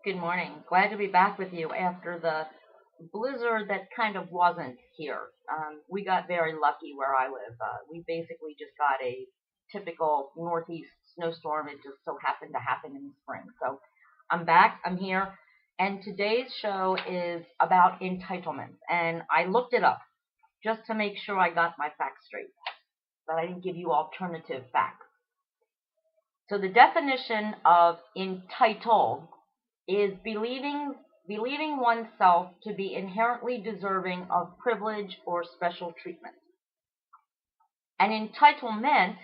Good morning. Glad to be back with you after the blizzard that kind of wasn't here. We got very lucky where I live. We basically just got a typical northeast snowstorm. It just so happened to happen in the spring. So I'm back. I'm here. And today's show is about entitlements. And I looked it up just to make sure I got my facts straight, that I didn't give you alternative facts. So the definition of entitled is believing oneself to be inherently deserving of privilege or special treatment. An entitlement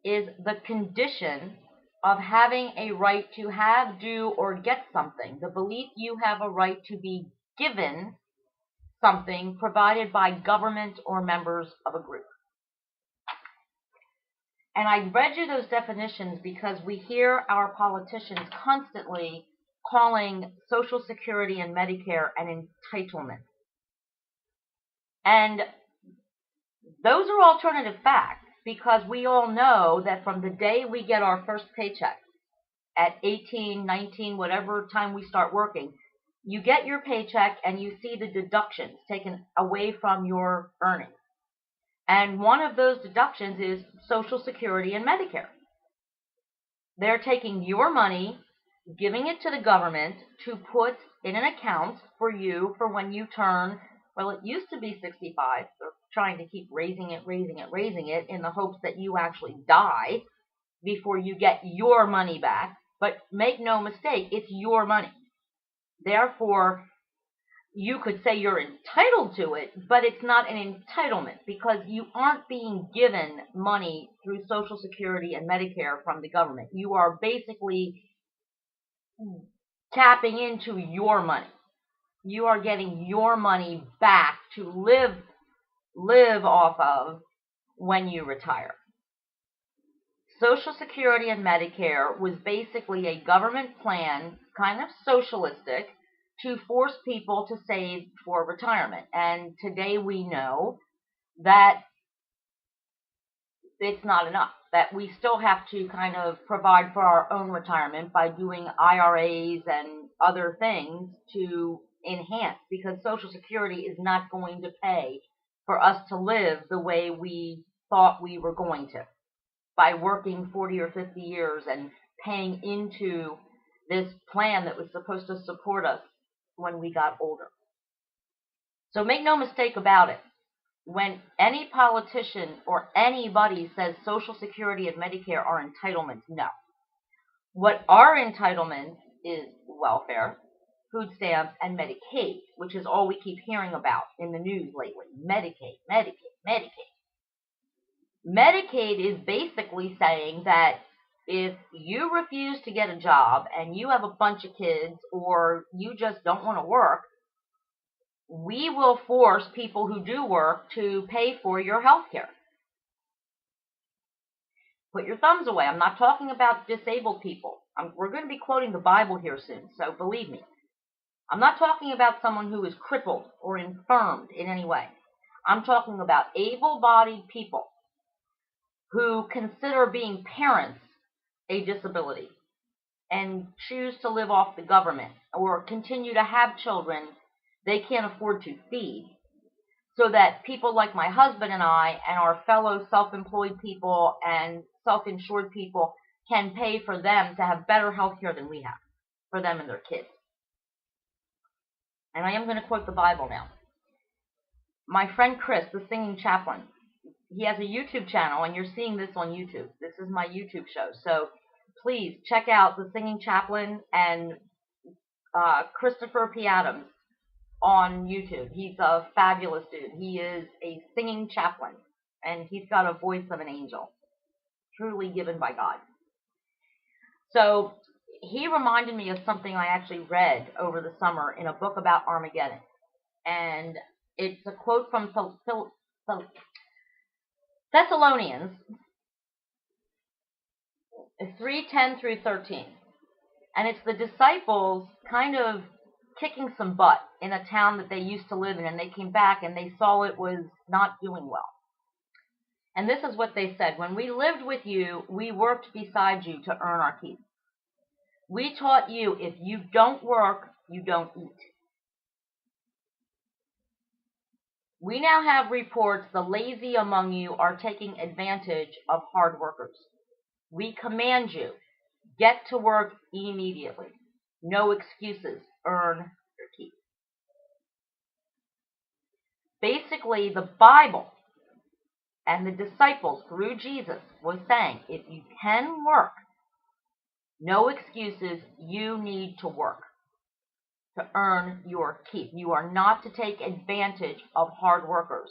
is the condition of having a right to have, do, or get something. The belief you have a right to be given something provided by government or members of a group. And I read you those definitions because we hear our politicians constantly calling Social Security and Medicare an entitlement. And those are alternative facts because we all know that from the day we get our first paycheck at 18, 19, whatever time we start working, you get your paycheck and you see the deductions taken away from your earnings. And one of those deductions is Social Security and Medicare. They're taking your money, giving it to the government to put in an account for you for when you turn, well, it used to be 65. They're trying to keep raising it in the hopes that you actually die before you get your money back. But make no mistake, it's your money. Therefore, you could say you're entitled to it, but it's not an entitlement because you aren't being given money through Social Security and Medicare from the government. You are basically tapping into your money. You are getting your money back to live off of when you retire. Social Security and Medicare was basically a government plan, kind of socialistic, to force people to save for retirement. And today we know that it's not enough, that we still have to kind of provide for our own retirement by doing IRAs and other things to enhance, because Social Security is not going to pay for us to live the way we thought we were going to by working 40 or 50 years and paying into this plan that was supposed to support us when we got older. So make no mistake about it. When any politician or anybody says Social Security and Medicare are entitlements, no. What are entitlements is welfare, food stamps, and Medicaid, which is all we keep hearing about in the news lately. Medicaid, Medicaid, Medicaid. Medicaid is basically saying that if you refuse to get a job and you have a bunch of kids or you just don't want to work, we will force people who do work to pay for your health care. Put your thumbs away. I'm not talking about disabled people. We're going to be quoting the Bible here soon, so believe me. I'm not talking about someone who is crippled or infirmed in any way. I'm talking about able-bodied people who consider being parents a disability and choose to live off the government or continue to have children they can't afford to feed, so that people like my husband and I and our fellow self-employed people and self-insured people can pay for them to have better health care than we have for them and their kids. And I am going to quote the Bible now. My friend Chris, the singing chaplain, he has a YouTube channel, and you're seeing this on YouTube. This is my YouTube show. So please check out the singing chaplain and Christopher P. Adams on YouTube. He's a fabulous dude. He is a singing chaplain, and he's got a voice of an angel, truly given by God. So he reminded me of something I actually read over the summer in a book about Armageddon. And it's a quote from Thessalonians 3:10 through 13. And it's the disciples kind of kicking some butt in a town that they used to live in, and they came back and they saw it was not doing well. And this is what they said: when we lived with you, we worked beside you to earn our keep. We taught you if you don't work, you don't eat. We now have reports the lazy among you are taking advantage of hard workers. We command you, get to work immediately. No excuses. Earn your keep. Basically, the Bible and the disciples through Jesus was saying, if you can work, no excuses, you need to work to earn your keep. You are not to take advantage of hard workers,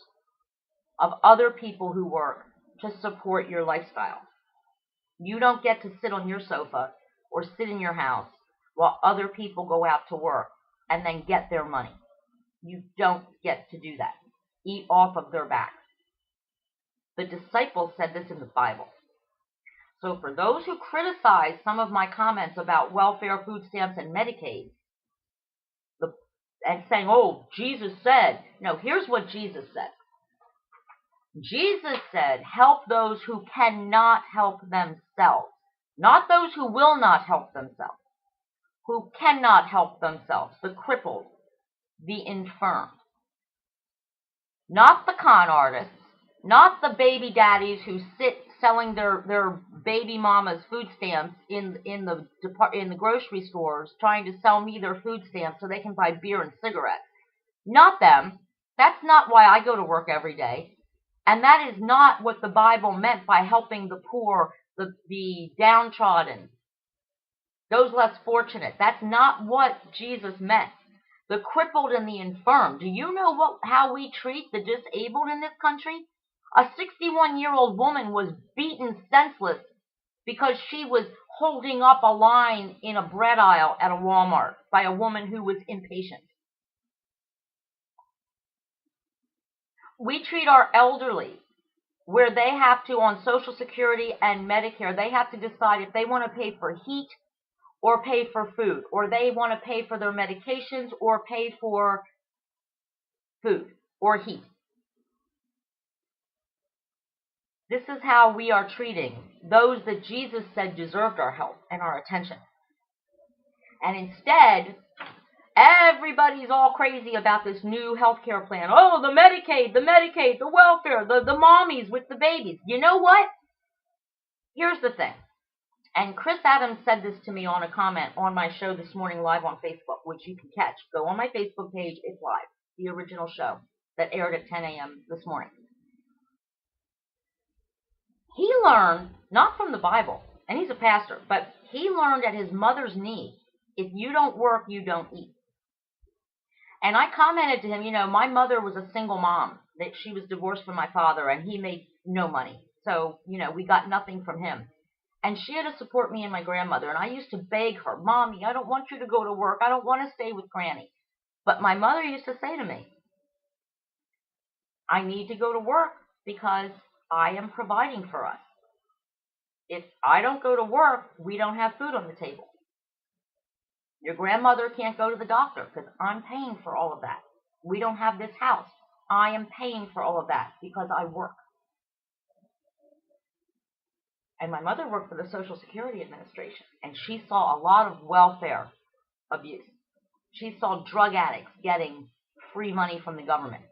of other people who work to support your lifestyle. You don't get to sit on your sofa or sit in your house while other people go out to work and then get their money. You don't get to do that. Eat off of their backs. The disciples said this in the Bible. So for those who criticize some of my comments about welfare, food stamps, and Medicaid, and saying, oh, Jesus said, no, here's what Jesus said. Jesus said, help those who cannot help themselves, not those who will not help themselves, who cannot help themselves, the crippled, the infirm. Not the con artists, not the baby daddies who sit selling their baby mama's food stamps in the grocery stores, trying to sell me their food stamps so they can buy beer and cigarettes. Not them. That's not why I go to work every day. And that is not what the Bible meant by helping the poor, the downtrodden, those less fortunate. That's not what Jesus meant. The crippled and the infirm. Do you know how we treat the disabled in this country? A 61-year-old woman was beaten senseless because she was holding up a line in a bread aisle at a Walmart by a woman who was impatient. We treat our elderly where they have to, on Social Security and Medicare, they have to decide if they want to pay for heat or pay for food, or they want to pay for their medications or pay for food or heat. This is how we are treating those that Jesus said deserved our help and our attention. And instead, everybody's all crazy about this new health care plan. Oh, the Medicaid, the welfare, the mommies with the babies. You know what? Here's the thing. And Chris Adams said this to me on a comment on my show this morning live on Facebook, which you can catch. Go on my Facebook page. It's live. The original show that aired at 10 a.m. this morning. He learned, not from the Bible, and he's a pastor, but he learned at his mother's knee, if you don't work, you don't eat. And I commented to him, you know, my mother was a single mom, that she was divorced from my father, and he made no money. So, you know, we got nothing from him. And she had to support me and my grandmother, and I used to beg her, Mommy, I don't want you to go to work. I don't want to stay with Granny. But my mother used to say to me, I need to go to work because I am providing for us. If I don't go to work, we don't have food on the table. Your grandmother can't go to the doctor because I'm paying for all of that. We don't have this house. I am paying for all of that because I work. And my mother worked for the Social Security Administration, and she saw a lot of welfare abuse. She saw drug addicts getting free money from the government.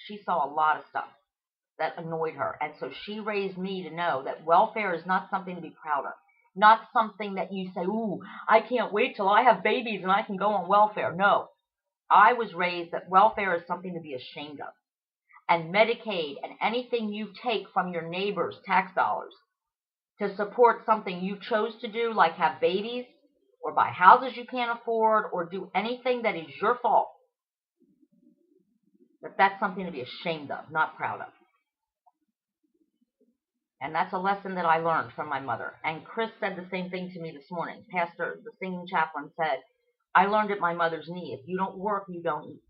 She saw a lot of stuff that annoyed her. And so she raised me to know that welfare is not something to be proud of. Not something that you say, ooh, I can't wait till I have babies and I can go on welfare. No. I was raised that welfare is something to be ashamed of. And Medicaid and anything you take from your neighbor's tax dollars to support something you chose to do, like have babies or buy houses you can't afford or do anything that is your fault, that's something to be ashamed of, not proud of. And that's a lesson that I learned from my mother. And Chris said the same thing to me this morning. Pastor, the singing chaplain, said, I learned at my mother's knee, if you don't work, you don't eat.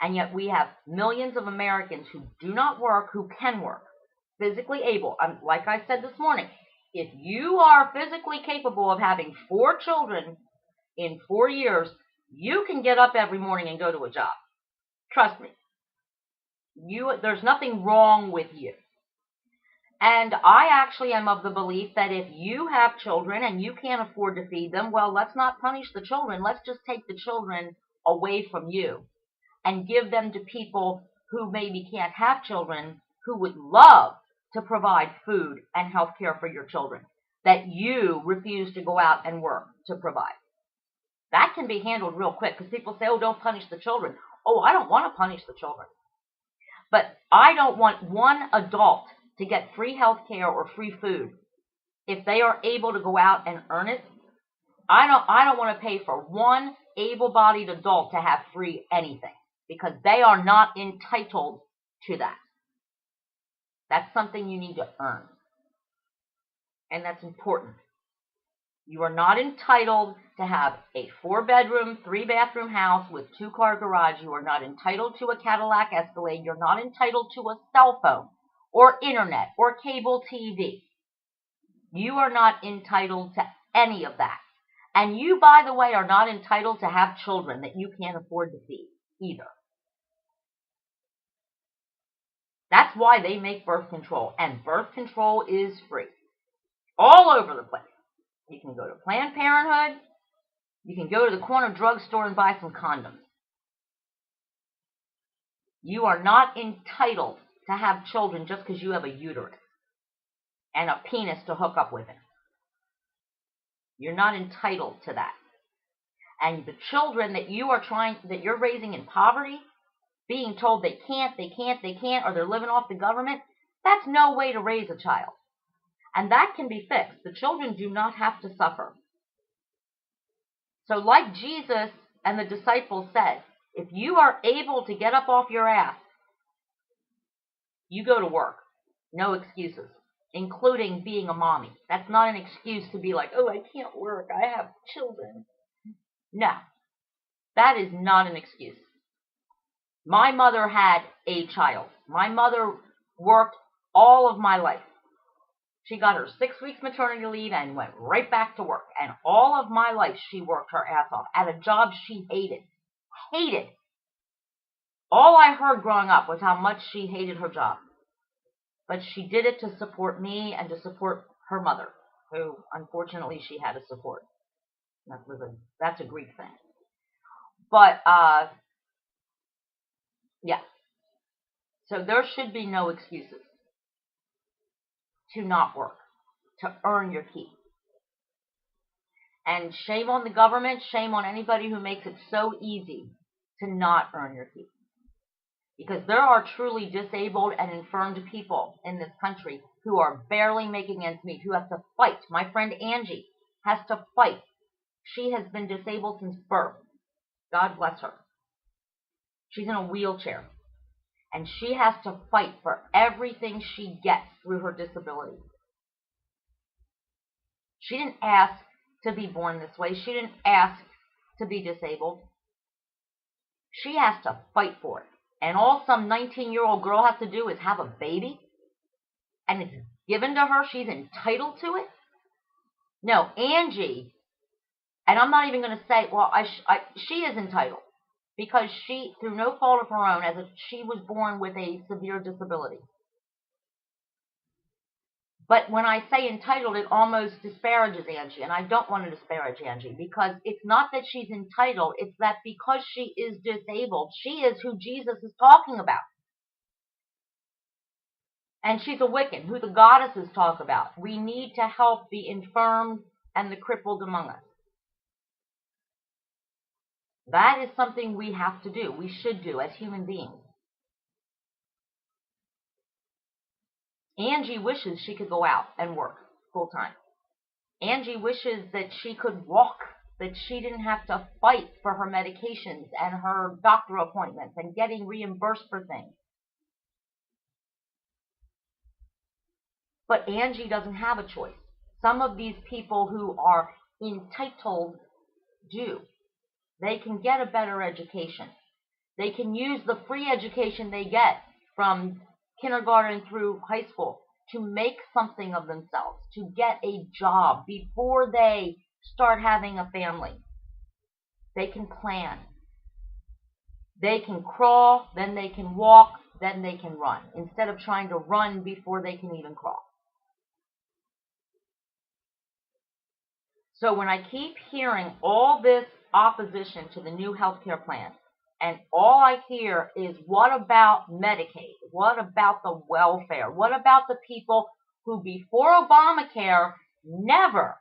And yet we have millions of Americans who do not work, who can work, physically able. Like I said this morning, if you are physically capable of having 4 children in 4 years, you can get up every morning and go to a job. Trust me. There's nothing wrong with you. And I actually am of the belief that if you have children and you can't afford to feed them, well, let's not punish the children. Let's just take the children away from you and give them to people who maybe can't have children, who would love to provide food and health care for your children that you refuse to go out and work to provide. That can be handled real quick because people say, oh, don't punish the children. Oh, I don't want to punish the children. But I don't want one adult to get free health care or free food if they are able to go out and earn it. I don't want to pay for one able-bodied adult to have free anything because they are not entitled to that. That's something you need to earn. And that's important. You are not entitled to have a 4-bedroom, 3-bathroom house with 2-car garage. You are not entitled to a Cadillac Escalade. You're not entitled to a cell phone or internet or cable TV. You are not entitled to any of that. And you, by the way, are not entitled to have children that you can't afford to feed either. That's why they make birth control. And birth control is free. All over the place. You can go to Planned Parenthood. You can go to the corner drugstore and buy some condoms. You are not entitled to have children just because you have a uterus and a penis to hook up with it. You're not entitled to that. And the children that you're raising in poverty, being told they can't, or they're living off the government, that's no way to raise a child. And that can be fixed. The children do not have to suffer. So like Jesus and the disciples said, if you are able to get up off your ass, you go to work. No excuses, including being a mommy. That's not an excuse to be like, oh, I can't work. I have children. No, that is not an excuse. My mother had a child. My mother worked all of my life. She got her 6 weeks maternity leave and went right back to work. And all of my life, she worked her ass off at a job she hated. Hated. All I heard growing up was how much she hated her job. But she did it to support me and to support her mother, who unfortunately she had to support. That's a Greek thing. But, yeah. So there should be no excuses to not work, to earn your keep. And shame on the government, shame on anybody who makes it so easy to not earn your keep. Because there are truly disabled and infirmed people in this country who are barely making ends meet, who have to fight. My friend Angie has to fight. She has been disabled since birth. God bless her. She's in a wheelchair. And she has to fight for everything she gets through her disability. She didn't ask to be born this way. She didn't ask to be disabled. She has to fight for it. And all some 19-year-old girl has to do is have a baby? And it's given to her? She's entitled to it? No, Angie, and I'm not even going to say, well, she is entitled. Because she, through no fault of her own, she was born with a severe disability. But when I say entitled, it almost disparages Angie, and I don't want to disparage Angie, because it's not that she's entitled, it's that because she is disabled, she is who Jesus is talking about. And she's a Wiccan, who the goddesses talk about. We need to help the infirmed and the crippled among us. That is something we have to do. We should do as human beings. Angie wishes she could go out and work full time. Angie wishes that she could walk, that she didn't have to fight for her medications and her doctor appointments and getting reimbursed for things. But Angie doesn't have a choice. Some of these people who are entitled do. They can get a better education. They can use the free education they get from kindergarten through high school to make something of themselves, to get a job before they start having a family. They can plan. They can crawl, then they can walk, then they can run, instead of trying to run before they can even crawl. So when I keep hearing all this opposition to the new healthcare plan, and all I hear is, what about Medicaid? What about the welfare? What about the people who before Obamacare never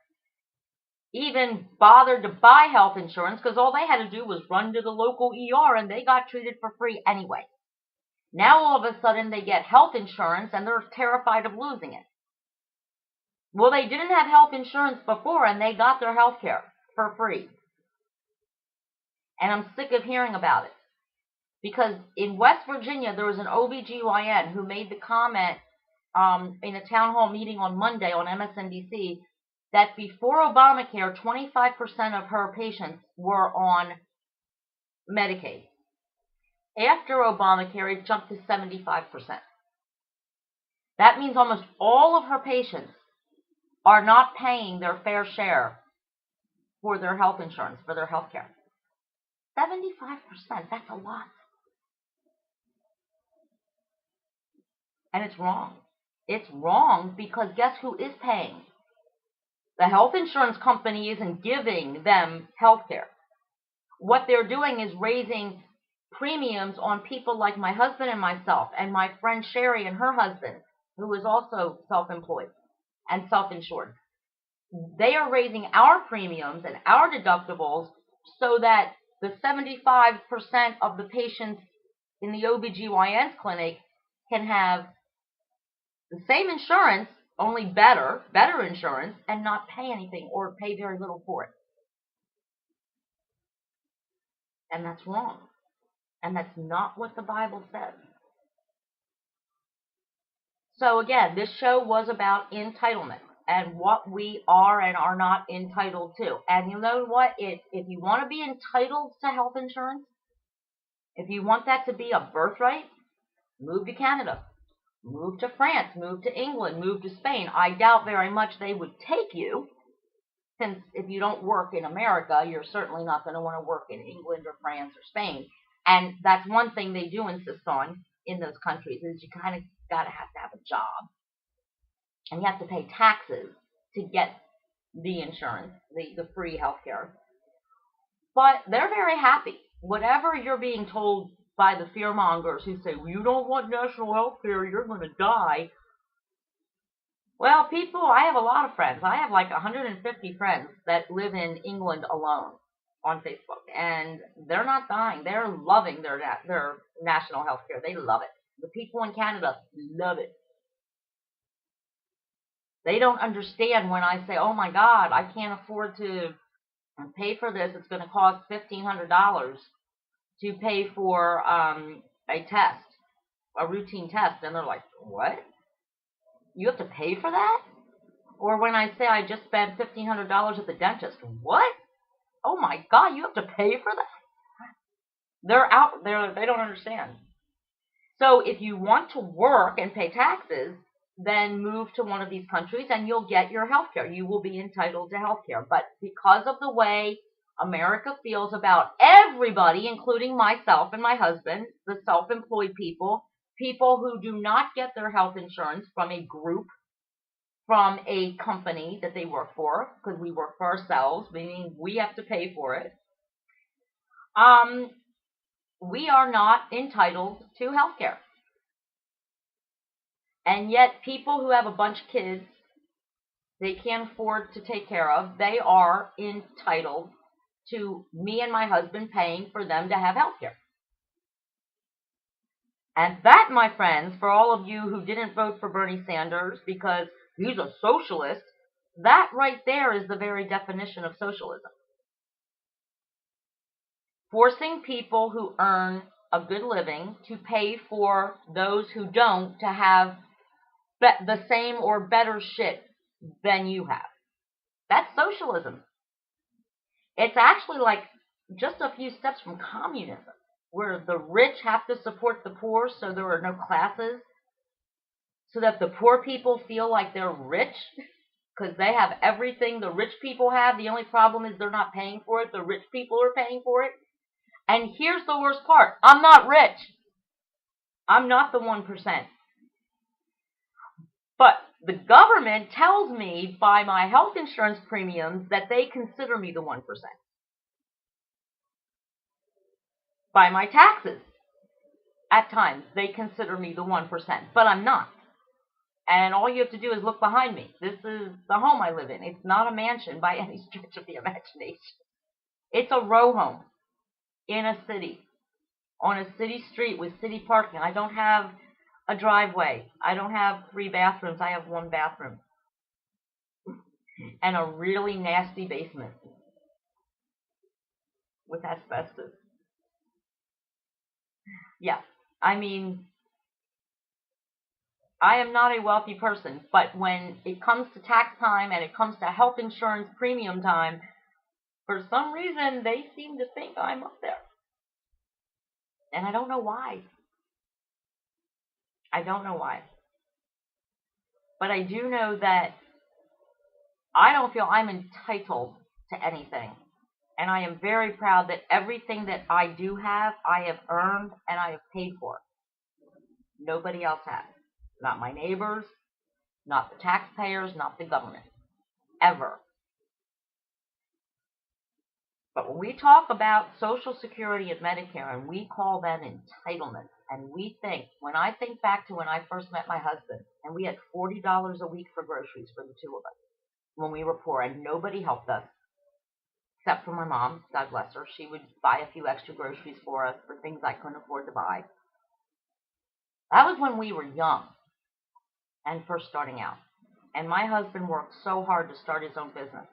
even bothered to buy health insurance because all they had to do was run to the local ER and they got treated for free anyway. Now all of a sudden they get health insurance and they're terrified of losing it. Well, they didn't have health insurance before and they got their health care for free. And I'm sick of hearing about it. Because in West Virginia, there was an OBGYN who made the comment in a town hall meeting on Monday on MSNBC that before Obamacare, 25% of her patients were on Medicaid. After Obamacare, it jumped to 75%. That means almost all of her patients are not paying their fair share for their health insurance, for their health care. 75%, that's a lot. And it's wrong. It's wrong because guess who is paying? The health insurance company isn't giving them health care. What they're doing is raising premiums on people like my husband and myself, and my friend Sherry and her husband, who is also self-employed and self-insured. They are raising our premiums and our deductibles so that the 75% of the patients in the OBGYN's clinic can have the same insurance, only better insurance, and not pay anything or pay very little for it. And that's wrong. And that's not what the Bible says. So again, this show was about entitlement and what we are and are not entitled to. And you know what? If you want to be entitled to health insurance, if you want that to be a birthright, move to Canada. Move to France, move to England, move to Spain. I doubt very much they would take you, since if you don't work in America, you're certainly not going to want to work in England or France or Spain. And that's one thing they do insist on in those countries, is you kind of got to have a job. And you have to pay taxes to get the insurance, the free health care. But they're very happy. Whatever you're being told by the fearmongers who say, well, you don't want national health care, you're going to die. Well, people, I have a lot of friends. I have like 150 friends that live in England alone on Facebook, and they're not dying. They're loving their national health care. They love it. The people in Canada love it. They don't understand when I say, oh my God, I can't afford to pay for this. It's going to cost $1,500 to pay for a test, a routine test. And they're like, what? You have to pay for that? Or when I say I just spent $1,500 at the dentist, what? Oh my God, you have to pay for that? They're out there, they don't understand. So if you want to work and pay taxes, then move to one of these countries and you'll get your health care. You will be entitled to health care. But because of the way America feels about everybody, including myself and my husband, the self-employed people who do not get their health insurance from a group, from a company that they work for, because we work for ourselves, meaning we have to pay for it, we are not entitled to health care. And yet people who have a bunch of kids they can't afford to take care of, they are entitled to me and my husband paying for them to have health care. And that, my friends, for all of you who didn't vote for Bernie Sanders because he's a socialist, that right there is the very definition of socialism. Forcing people who earn a good living to pay for those who don't to have the same or better shit than you have. That's socialism. It's actually like just a few steps from communism, where the rich have to support the poor so there are no classes, so that the poor people feel like they're rich because they have everything the rich people have. The only problem is they're not paying for it. The rich people are paying for it. And here's the worst part. I'm not rich. I'm not the 1%. But The government tells me by my health insurance premiums that they consider me the 1%. By my taxes, at times, they consider me the 1%, but I'm not. And all you have to do is look behind me. This is the home I live in. It's not a mansion by any stretch of the imagination. It's a row home in a city, on a city street with city parking. I don't have a driveway. I don't have 3 bathrooms. I have 1 bathroom. And a really nasty basement with asbestos. Yeah, I mean, I am not a wealthy person, but when it comes to tax time and it comes to health insurance premium time, for some reason they seem to think I'm up there. And I don't know why. I don't know why. But I do know that I don't feel I'm entitled to anything. And I am very proud that everything that I do have, I have earned and I have paid for. Nobody else has. Not my neighbors, not the taxpayers, not the government. Ever. But when we talk about Social Security and Medicare, and we call that entitlement, and we think, when I think back to when I first met my husband, and we had $40 a week for groceries for the 2 of us, when we were poor, and nobody helped us, except for my mom, God bless her. She would buy a few extra groceries for us for things I couldn't afford to buy. That was when we were young and first starting out. And my husband worked so hard to start his own business.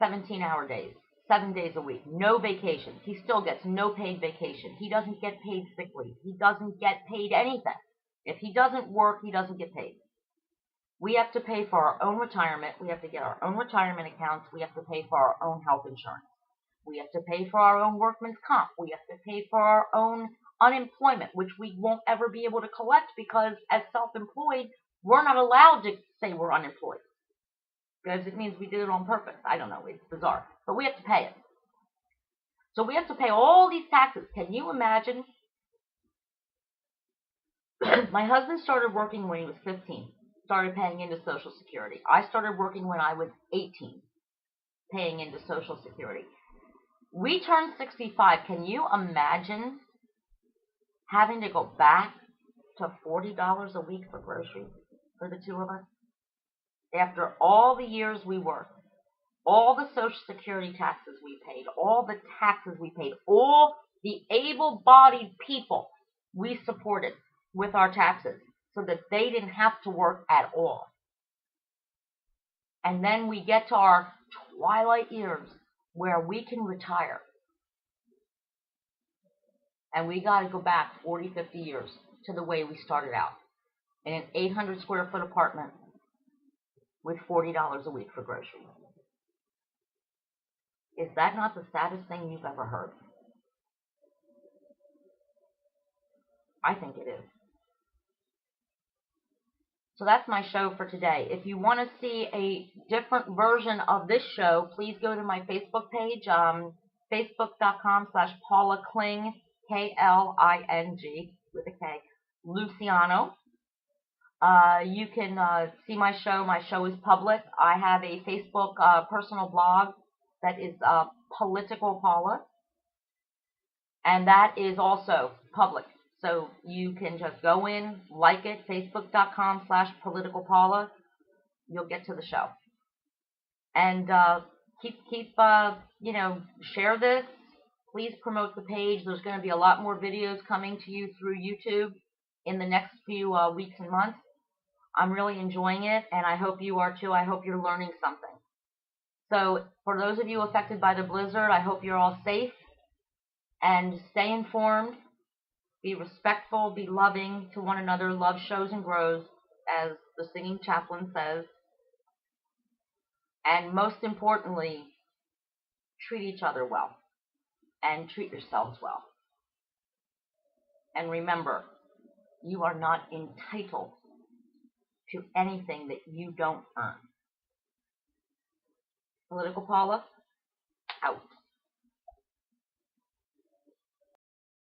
17-hour days, 7 days a week, no vacations. He still gets no paid vacation. He doesn't get paid sick leave. He doesn't get paid anything. If he doesn't work, he doesn't get paid. We have to pay for our own retirement. We have to get our own retirement accounts. We have to pay for our own health insurance. We have to pay for our own workman's comp. We have to pay for our own unemployment, which we won't ever be able to collect because as self-employed, we're not allowed to say we're unemployed because it means we did it on purpose. I don't know. It's bizarre. But we have to pay it. So we have to pay all these taxes. Can you imagine? My husband started working when he was 15. Started paying into Social Security. I started working when I was 18, paying into Social Security. We turned 65. Can you imagine having to go back to $40 a week for groceries for the 2 of us? After all the years we worked, all the Social Security taxes we paid, all the taxes we paid, all the able-bodied people we supported with our taxes, so that they didn't have to work at all. And then we get to our twilight years where we can retire. And we got to go back 40, 50 years to the way we started out. In an 800 square foot apartment with $40 a week for groceries. Is that not the saddest thing you've ever heard? I think it is. So that's my show for today. If you want to see a different version of this show, please go to my Facebook page, facebook.com/Paula Kling, K-L-I-N-G, with a K, Luciano. You can see my show. My show is public. I have a Facebook personal blog that is Political Paula, and that is also public. So you can just go in, like it, facebook.com/Political Paula. You'll get to the show. And share this. Please promote the page. There's going to be a lot more videos coming to you through YouTube in the next few weeks and months. I'm really enjoying it, and I hope you are too. I hope you're learning something. So for those of you affected by the blizzard, I hope you're all safe and stay informed. Be respectful, be loving to one another. Love shows and grows, as the singing chaplain says. And most importantly, treat each other well and treat yourselves well. And remember, you are not entitled to anything that you don't earn. Political Paula, out.